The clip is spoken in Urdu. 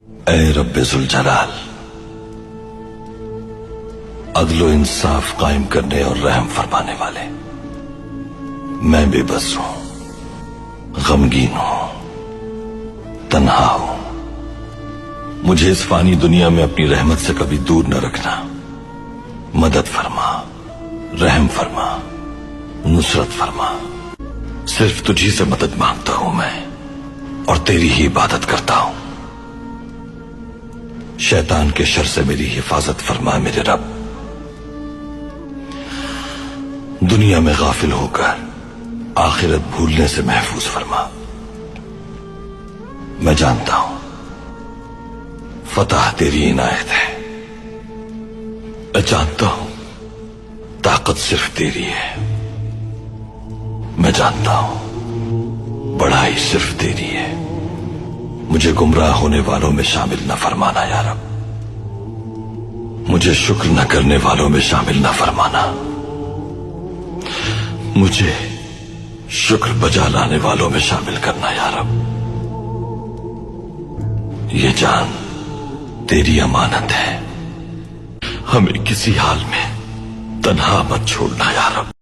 اے رب ذوالجلال، عدل و انصاف قائم کرنے اور رحم فرمانے والے، میں بے بس ہوں، غمگین ہوں، تنہا ہوں۔ مجھے اس فانی دنیا میں اپنی رحمت سے کبھی دور نہ رکھنا۔ مدد فرما، رحم فرما، نصرت فرما۔ صرف تجھی سے مدد مانگتا ہوں میں، اور تیری ہی عبادت کرتا ہوں۔ شیطان کے شر سے میری حفاظت فرما میرے رب۔ دنیا میں غافل ہو کر آخرت بھولنے سے محفوظ فرما۔ میں جانتا ہوں فتح تیری عنایت ہے، میں جانتا ہوں طاقت صرف تیری ہے، میں جانتا ہوں بڑائی صرف تیری ہے۔ مجھے گمراہ ہونے والوں میں شامل نہ فرمانا یا رب، مجھے شکر نہ کرنے والوں میں شامل نہ فرمانا، مجھے شکر بجا لانے والوں میں شامل کرنا یا رب۔ یہ جان تیری امانت ہے، ہمیں کسی حال میں تنہا مت چھوڑنا یا رب۔